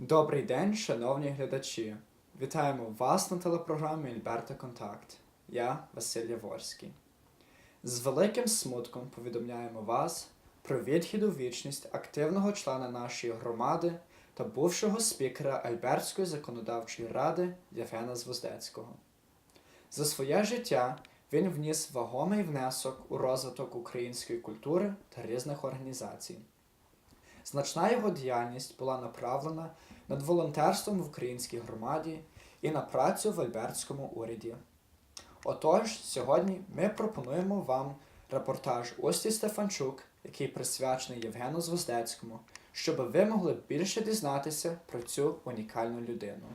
Добрий день, шановні глядачі! Вітаємо вас на телепрограмі Alberta Kontakt. Я Vasyl Yavorskyy. З великим смутком повідомляємо вас про відхід у вічність активного члена нашої громади та бувшого спікера Альбертської законодавчої ради Євгена Зwozdesky'го. За своє життя він вніс вагомий внесок у розвиток української культури та різних організацій. Значна його діяльність була направлена над волонтерством в українській громаді і на працю в альбертському уряді. Отож, сьогодні ми пропонуємо вам репортаж Усті Stefanchuk, який присвячений Євгену Зwozdesky'mu, щоб ви могли більше дізнатися про цю унікальну людину.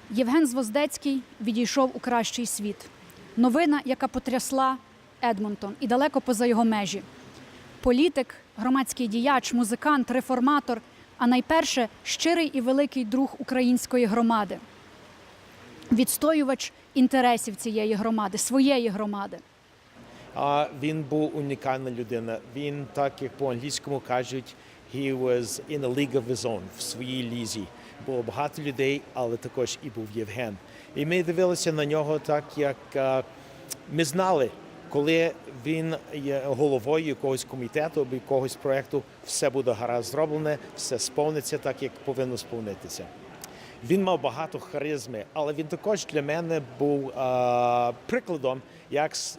Євген Зwozdesky відійшов у кращий світ. Новина, яка потрясла Едмонтон і далеко поза його межі. Політик, громадський діяч, музикант, реформатор, а найперше – щирий і великий друг української громади. Відстоювач інтересів цієї громади, своєї громади. Він був унікальна людина. Він, так як по-англійському кажуть, he was in a league of his own, в своїй лізі. Було багато людей, але також і був Євген. І ми дивилися на нього так, як ми знали, коли він є головою якогось комітету або якогось проєкту, все буде гаразд зроблене, все сповниться так, як повинно сповнитися. Він мав багато харизми, але він також для мене був прикладом,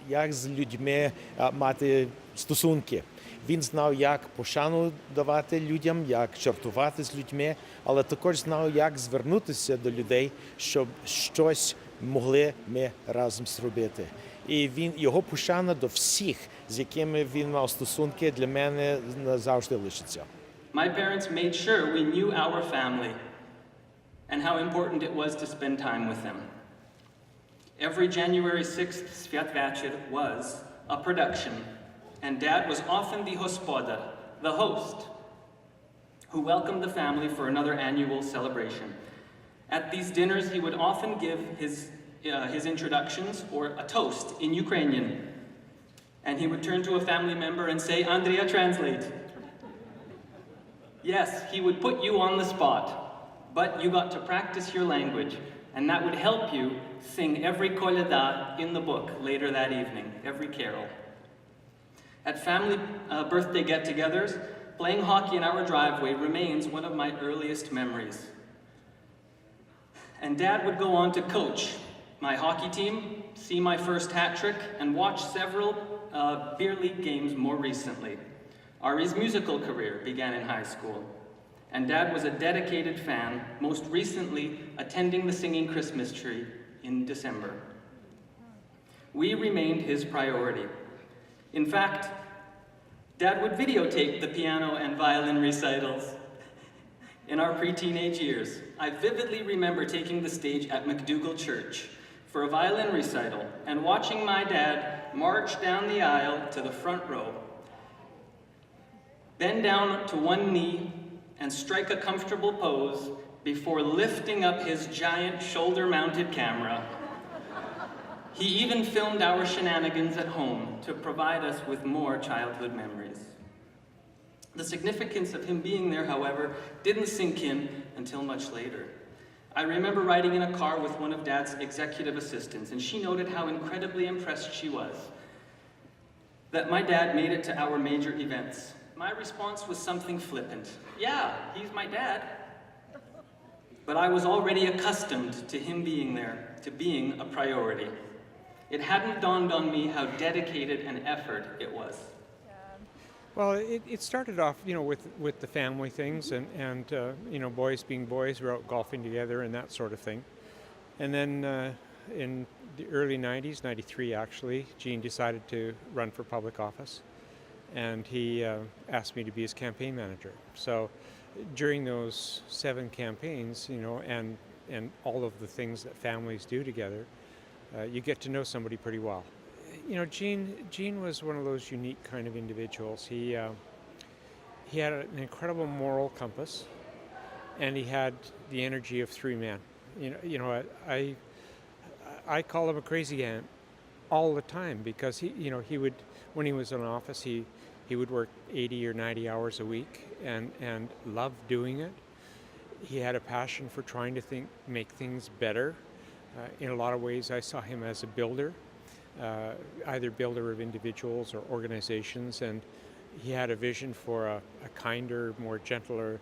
як з людьми мати стосунки. Він знав, як пошану давати людям, як жартувати з людьми, але також знав, як звернутися до людей, щоб щось могли ми разом зробити. І його пошана до всіх, з якими він мав стосунки, для мене завжди лишиться. My parents made sure we knew our family and how important it was to spend time with them. Every January 6th Świętweczór was a production, and Dad was often the hospodar, the host, who welcomed the family for another annual celebration. At these dinners, he would often give his introductions or a toast in Ukrainian, and he would turn to a family member and say, "Andrea, translate." Yes, he would put you on the spot, but you got to practice your language, and that would help you sing every kolyada in the book later that evening, every carol. At family birthday get-togethers, playing hockey in our driveway remains one of my earliest memories. And Dad would go on to coach my hockey team, see my first hat trick, and watch several beer league games more recently. Ari's musical career began in high school, and Dad was a dedicated fan, most recently attending the Singing Christmas Tree in December. We remained his priority. In fact, Dad would videotape the piano and violin recitals. In our pre-teenage years, I vividly remember taking the stage at McDougall Church for a violin recital and watching my dad march down the aisle to the front row, bend down to one knee and strike a comfortable pose before lifting up his giant shoulder-mounted camera. He even filmed our shenanigans at home to provide us with more childhood memories. The significance of him being there, however, didn't sink in until much later. I remember riding in a car with one of Dad's executive assistants, and she noted how incredibly impressed she was that my dad made it to our major events. My response was something flippant. Yeah, he's my dad. But I was already accustomed to him being there, to being a priority. It hadn't dawned on me how dedicated an effort it was. Well, it started off, with the family things and boys being boys, we're out golfing together and that sort of thing. And then in the early 90s, 93 actually, Gene decided to run for public office. And he asked me to be his campaign manager. So during those 7 campaigns, and all of the things that families do together, you get to know somebody pretty well. Gene was one of those unique kind of individuals. He had an incredible moral compass, and he had the energy of 3 men. I call him a crazy ant all the time because he would, when he was in office, he would work 80 or 90 hours a week and loved doing it. He had a passion for trying to make things better. In a lot of ways, I saw him as a builder, either builder of individuals or organizations, and he had a vision for a kinder, more gentler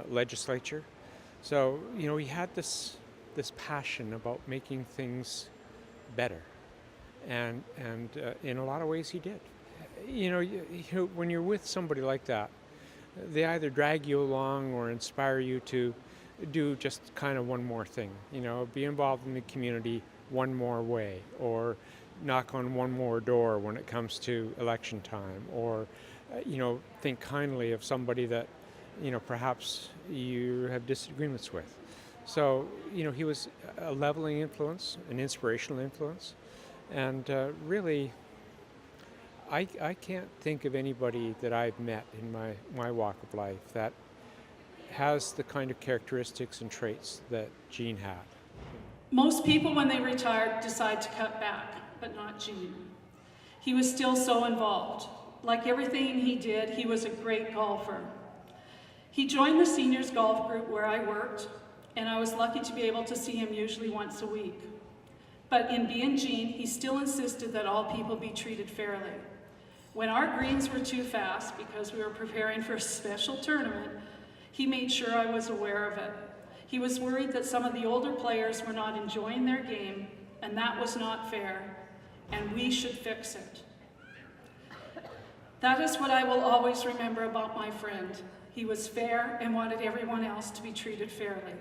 legislature. So, he had this passion about making things better, and in a lot of ways he did. When you're with somebody like that, they either drag you along or inspire you to do just kind of one more thing, be involved in the community one more way, or knock on one more door when it comes to election time, or, think kindly of somebody that, perhaps you have disagreements with. So, he was a leveling influence, an inspirational influence, and really, I can't think of anybody that I've met in my walk of life that has the kind of characteristics and traits that Gene had. Most people, when they retire, decide to cut back, but not Gene. He was still so involved. Like everything he did, he was a great golfer. He joined the seniors golf group where I worked, and I was lucky to be able to see him usually once a week. But in being Gene, he still insisted that all people be treated fairly. When our greens were too fast, because we were preparing for a special tournament, he made sure I was aware of it. He was worried that some of the older players were not enjoying their game, and that was not fair, and we should fix it. That is what I will always remember about my friend. He was fair and wanted everyone else to be treated fairly.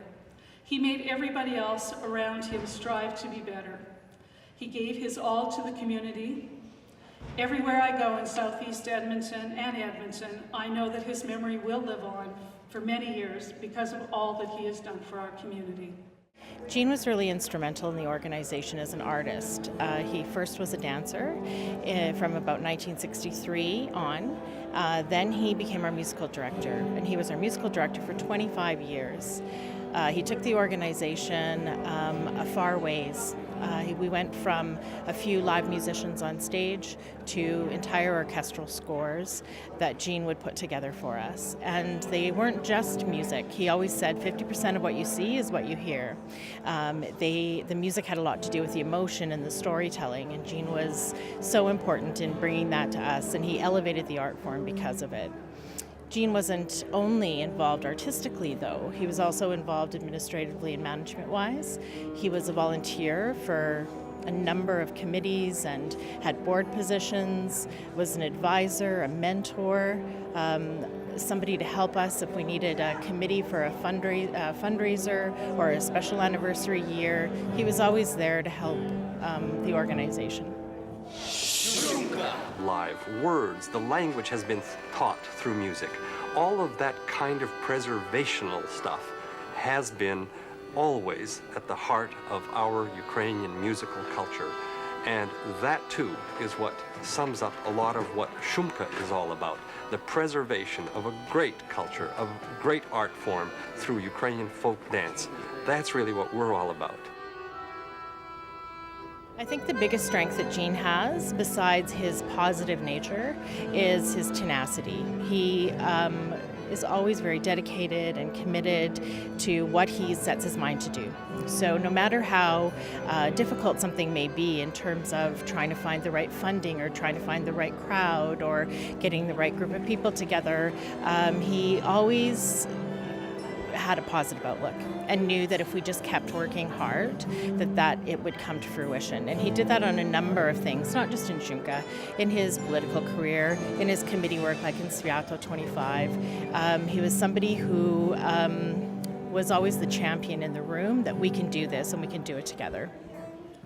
He made everybody else around him strive to be better. He gave his all to the community. Everywhere I go in Southeast Edmonton and Edmonton, I know that his memory will live on for many years because of all that he has done for our community. Gene was really instrumental in the organization as an artist. He first was a dancer from about 1963 on. Then he became our musical director, and he was our musical director for 25 years. He took the organization a far ways. We went from a few live musicians on stage to entire orchestral scores that Gene would put together for us. And they weren't just music. He always said 50% of what you see is what you hear. The music had a lot to do with the emotion and the storytelling, and Gene was so important in bringing that to us, and he elevated the art form because of it. Gene wasn't only involved artistically, though. He was also involved administratively and management-wise. He was a volunteer for a number of committees and had board positions, was an advisor, a mentor, somebody to help us if we needed a committee for a fundraiser or a special anniversary year. He was always there to help the organization. Live words, the language has been taught through music. All of that kind of preservational stuff has been always at the heart of our Ukrainian musical culture. And that too is what sums up a lot of what Shumka is all about, the preservation of a great culture, of great art form through Ukrainian folk dance. That's really what we're all about. I think the biggest strength that Gene has, besides his positive nature, is his tenacity. He is always very dedicated and committed to what he sets his mind to do. So no matter how difficult something may be in terms of trying to find the right funding or trying to find the right crowd or getting the right group of people together, he always had a positive outlook and knew that if we just kept working hard, that it would come to fruition. And he did that on a number of things, not just in Shumka, in his political career, in his committee work like in Sviato 25. He was somebody who was always the champion in the room that we can do this and we can do it together.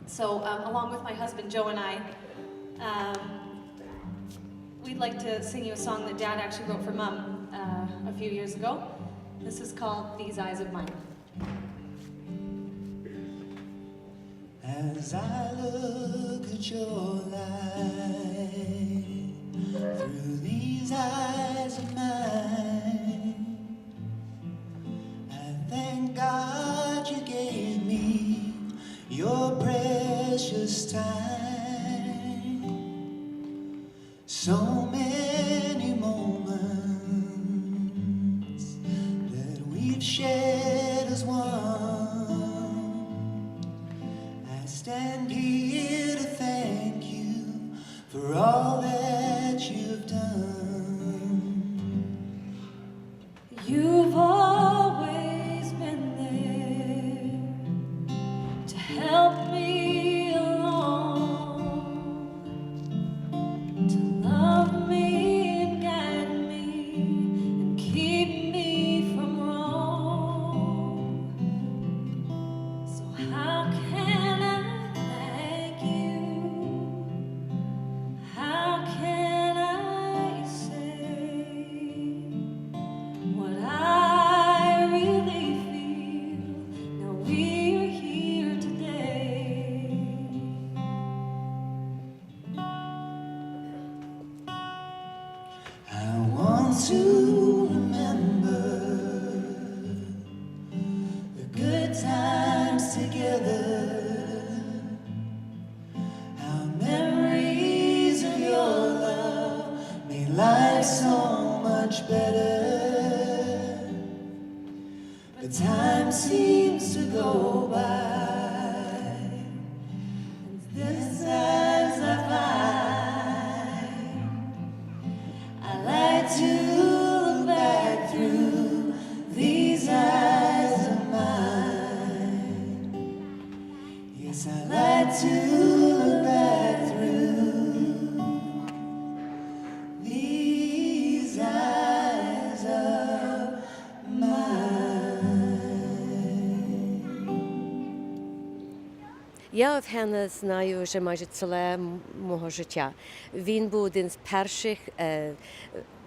So along with my husband Joe and I, we'd like to sing you a song that Dad actually wrote for Mom a few years ago. This is called These Eyes of Mine. As I look at your light through these eyes of mine, I thank God you gave me your precious time. So many moments that we've shared as one. I stand here to thank you for all that you've done. You've always been there to help me along, to love me and guide me and keep me from wrong. So how can I thank you? How can I say what I really feel now we're here today? I want to remember the good times together, how memories of your love made life so much better. But time seems to go by, and this as I find, I like to look back through these eyes of mine. Yes, I like to look back through these eyes of mine. Я Євгена знаю вже майже ціле мого життя. Він був один з перших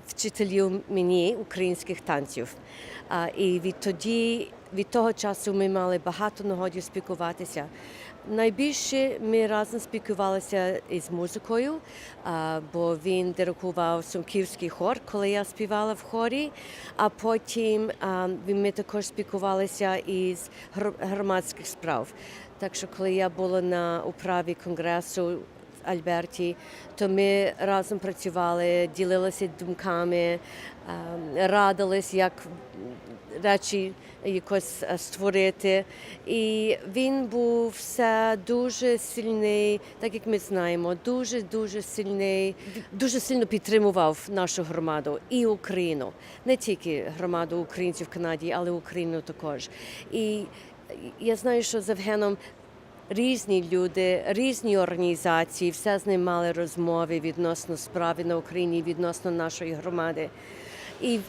вчителів мені українських танців. І від того часу ми мали багато нагодів спілкуватися. Найбільше ми разом спілкувалися із музикою, бо він диригував Сумківський хор, коли я співала в хорі, а потім ми також спілкувалися із громадських справ. Так що коли я була на управі конгресу в Альберті, то ми разом працювали, ділилися думками, радились, як речі якось створити. І він був все дуже сильний, так як ми знаємо, дуже сильний, дуже сильно підтримував нашу громаду і Україну. Не тільки громаду українців в Канаді, але Україну також. І я знаю, що з Євгеном різні люди, різні організації, все з ним мали розмови відносно справи на Україні, відносно нашої громади. І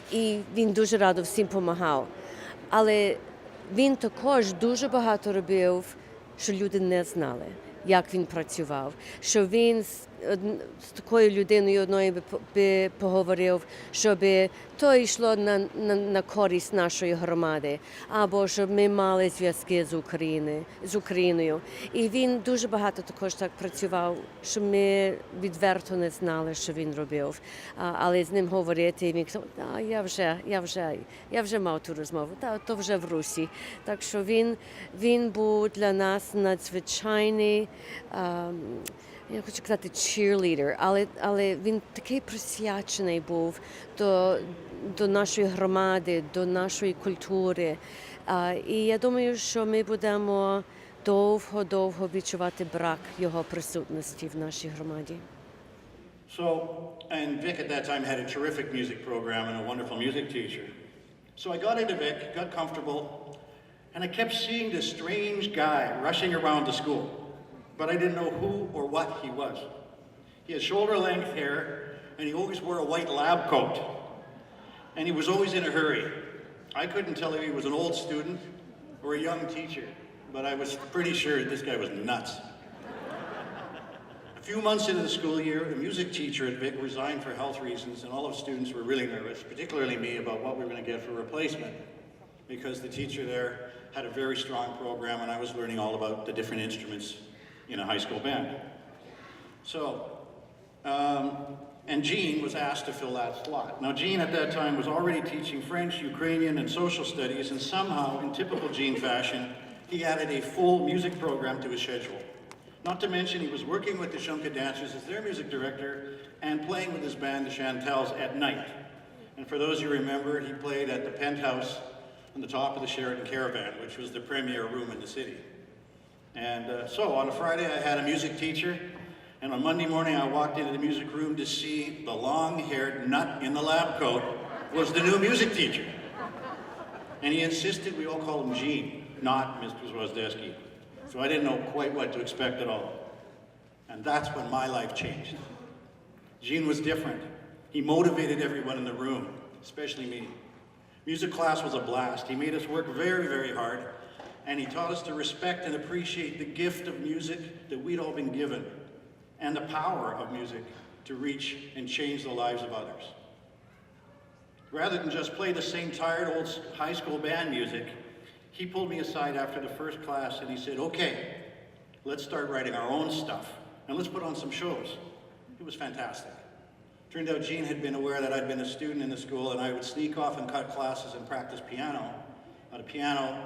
він дуже радо всім допомагав. Але він також дуже багато робив, що люди не знали, як він працював. Що він з такою людиною одною би поговорив, щоб то йшло на користь нашої громади, або щоб ми мали зв'язки з Україною. І він дуже багато також так працював, що ми відверто не знали, що він робив. Але з ним говорити, і він казав, я вже мав ту розмову, то вже в Русі. Так що він був для нас надзвичайний, я хочу казати cheerleader, але він такий присвячений був до нашої громади, до нашої культури. І я думаю, що ми будемо довго відчувати брак його присутності в нашій громаді. And Vic at that time had a terrific music program and a wonderful music teacher. So I got into Vic, got comfortable, and I kept seeing this strange guy rushing around the school. But I didn't know who or what he was. He had shoulder-length hair, and he always wore a white lab coat. And he was always in a hurry. I couldn't tell if he was an old student or a young teacher, but I was pretty sure this guy was nuts. A few months into the school year, the music teacher at Vic resigned for health reasons, and all of the students were really nervous, particularly me, about what we were going to get for replacement, because the teacher there had a very strong program, and I was learning all about the different instruments in a high school band. So, and Jean was asked to fill that slot. Now, Jean at that time was already teaching French, Ukrainian, and social studies, and somehow, in typical Jean fashion, he added a full music program to his schedule. Not to mention, he was working with the Shunka dancers as their music director and playing with his band, the Chantels, at night. And for those you remember, he played at the Penthouse on the top of the Sheraton Caravan, which was the premier room in the city. And so on a Friday, I had a music teacher, and on Monday morning, I walked into the music room to see the long-haired nut in the lab coat was the new music teacher. And he insisted we all call him Gene, not Mr. Zwozdesky. So I didn't know quite what to expect at all. And that's when my life changed. Gene was different. He motivated everyone in the room, especially me. Music class was a blast. He made us work very, very hard, and he taught us to respect and appreciate the gift of music that we'd all been given, and the power of music to reach and change the lives of others. Rather than just play the same tired old high school band music, he pulled me aside after the first class and he said, okay, let's start writing our own stuff and let's put on some shows. It was fantastic. Turned out Gene had been aware that I'd been a student in the school and I would sneak off and cut classes and practice piano at a piano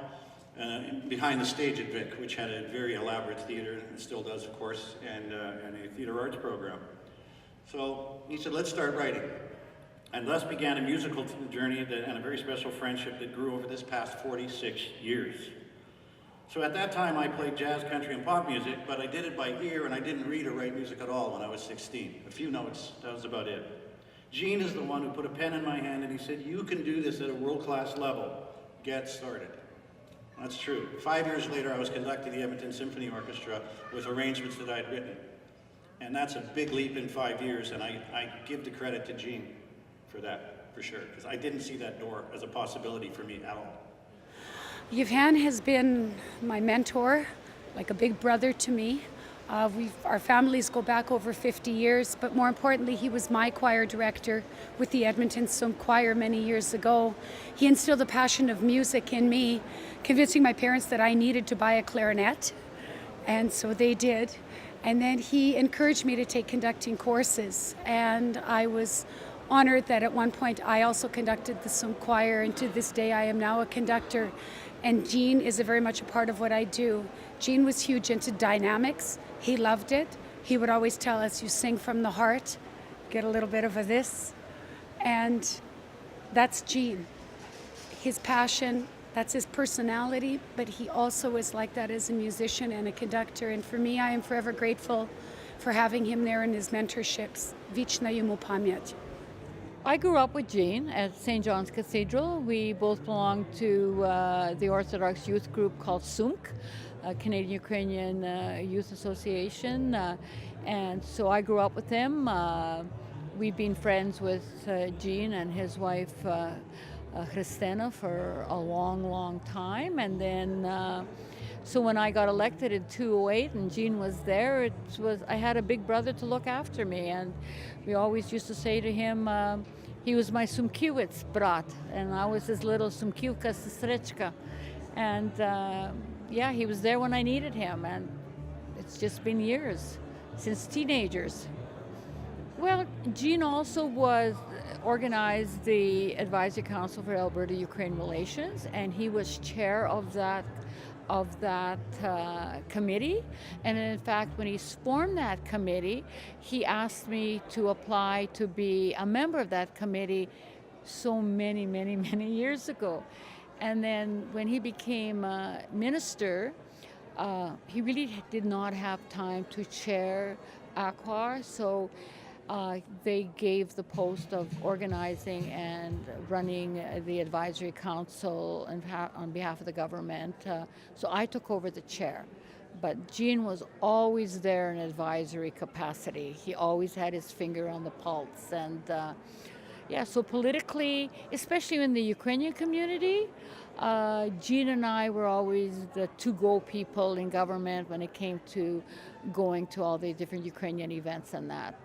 behind the stage at Vic, which had a very elaborate theater, and still does, of course, and a theater arts program. So he said, let's start writing. And thus began a musical journey and a very special friendship that grew over this past 46 years. So at that time, I played jazz, country, and pop music, but I did it by ear, and I didn't read or write music at all when I was 16. A few notes, that was about it. Gene is the one who put a pen in my hand, and he said, you can do this at a world-class level. Get started. That's true. 5 years later, I was conducting the Edmonton Symphony Orchestra with arrangements that I'd written. And that's a big leap in 5 years, and I give the credit to Gene for that, for sure, because I didn't see that door as a possibility for me at all. Yevhen has been my mentor, like a big brother to me. Our families go back over 50 years, but more importantly, he was my choir director with the Edmonton Sum Choir many years ago. He instilled a passion of music in me, convincing my parents that I needed to buy a clarinet, and so they did. And then he encouraged me to take conducting courses, and I was honored that at one point I also conducted the Sum Choir, and to this day I am now a conductor. And Gene is very much a part of what I do. Gene was huge into dynamics. He loved it. He would always tell us, you sing from the heart, get a little bit of a this. And that's Gene. His passion, that's his personality, but he also is like that as a musician and a conductor. And for me, I am forever grateful for having him there in his mentorships. Vichna yemu pamyat. I grew up with Gene at St. John's Cathedral. We both belonged to the Orthodox youth group called SUMK, Canadian-Ukrainian Youth Association. And so I grew up with him. We've been friends with Gene and his wife, Christina, for a long, long time. And then, so when I got elected in 2008 and Gene was there, I had a big brother to look after me. And we always used to say to him, he was my Sumkiewicz brat, and I was his little Sumkiewka sestrechka. And yeah, he was there when I needed him, and it's just been years, since teenagers. Well, Gene also organized the Advisory Council for Alberta-Ukraine Relations, and he was chair of that committee. And in fact, when he formed that committee, he asked me to apply to be a member of that committee so many, many, many years ago. And then when he became minister, he really did not have time to chair ACWAR, so they gave the post of organizing and running the advisory council on behalf of the government. So I took over the chair. But Gene was always there in advisory capacity. He always had his finger on the pulse. And yeah, so politically, especially in the Ukrainian community, Gene and I were always the to-go people in government when it came to going to all the different Ukrainian events and that.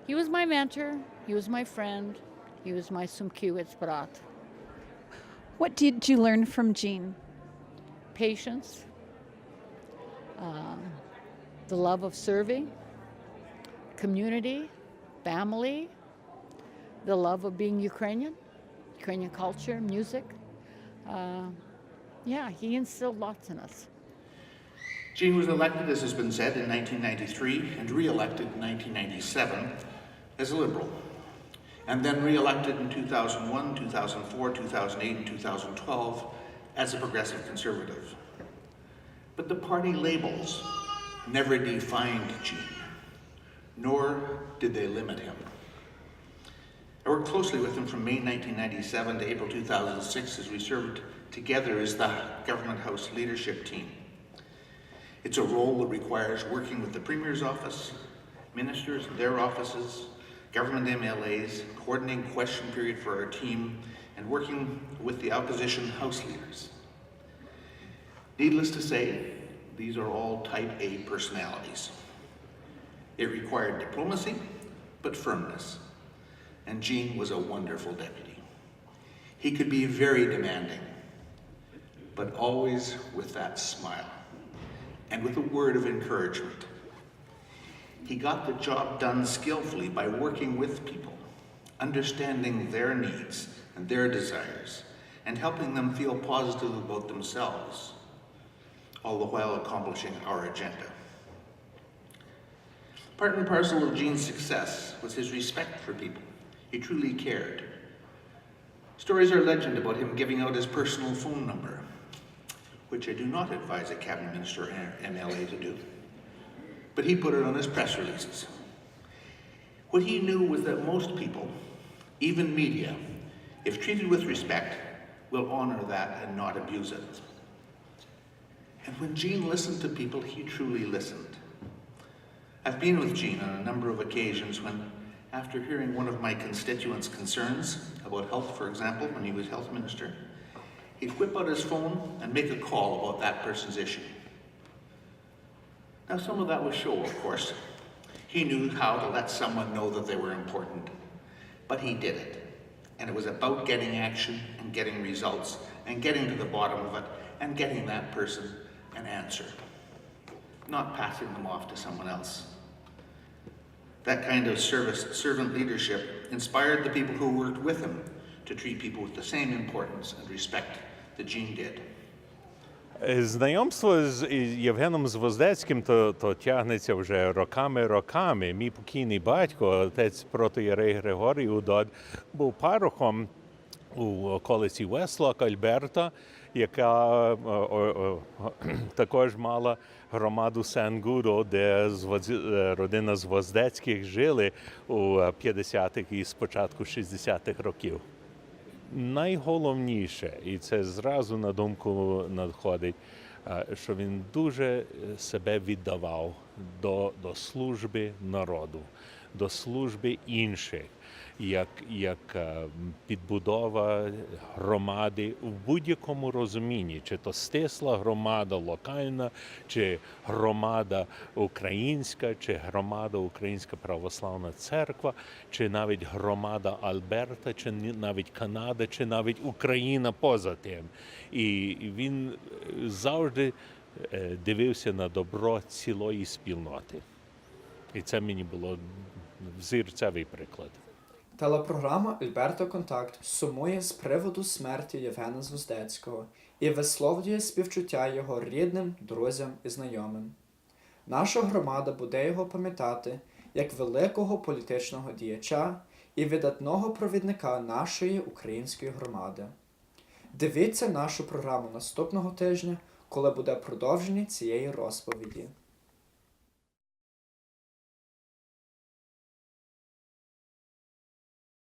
He was my mentor, he was my friend, he was my Sumkiewicz brat. What did you learn from Gene? Patience, the love of serving, community, family, the love of being Ukrainian culture, music. Yeah, he instilled lots in us. Gene was elected, as has been said, in 1993 and re-elected in 1997 as a Liberal. and then re-elected in 2001, 2004, 2008, and 2012 as a progressive conservative. But the party labels never defined Gene, nor did they limit him. I worked closely with him from May 1997 to April 2006 as we served together as the Government House leadership team. It's a role that requires working with the Premier's office, ministers and their offices, government MLAs, coordinating question period for our team, and working with the opposition House leaders. Needless to say, these are all type A personalities. It required diplomacy, but firmness. And Gene was a wonderful deputy. He could be very demanding, but always with that smile and with a word of encouragement. He got the job done skillfully by working with people, understanding their needs and their desires, and helping them feel positive about themselves, all the while accomplishing our agenda. Part and parcel of Gene's success was his respect for people. He truly cared. Stories are legend about him giving out his personal phone number, which I do not advise a cabinet minister or MLA to do. But he put it on his press releases. What he knew was that most people, even media, if treated with respect, will honor that and not abuse it. And when Gene listened to people, he truly listened. I've been with Gene on a number of occasions when, after hearing one of my constituents' concerns about health, for example, when he was health minister, he'd whip out his phone and make a call about that person's issue. Now, some of that was show, of course. He knew how to let someone know that they were important, but he did it. And it was about getting action and getting results and getting to the bottom of it and getting that person an answer, not passing them off to someone else. That kind of servant leadership inspired the people who worked with him to treat people with the same importance and respect that Gene did. Знайомство з Євгеном Зwozdeskim то тягнеться вже роками. Мій покійний батько, отець протоієрей Григорій Удод, був парохом у околиці Веслок, Альберта, яка також мала громаду Сен-Гудо, де родина Zwozdeskych жили у 50-х і спочатку 60-х років. Найголовніше, і це зразу на думку надходить, що він дуже себе віддавав до служби народу, до служби інших, як підбудова громади в будь-якому розумінні, чи то стисла громада локальна, чи громада українська, чи громада Українська православна церква, чи навіть громада Альберта, чи навіть Канада, чи навіть Україна поза тим. І він завжди дивився на добро цілої спільноти. І це мені було взірцевий приклад. Телепрограма «Альберта Контакт» сумує з приводу смерті Євгена Зwozdesky'го і висловлює співчуття його рідним, друзям і знайомим. Наша громада буде його пам'ятати як великого політичного діяча і видатного провідника нашої української громади. Дивіться нашу програму наступного тижня, коли буде продовження цієї розповіді.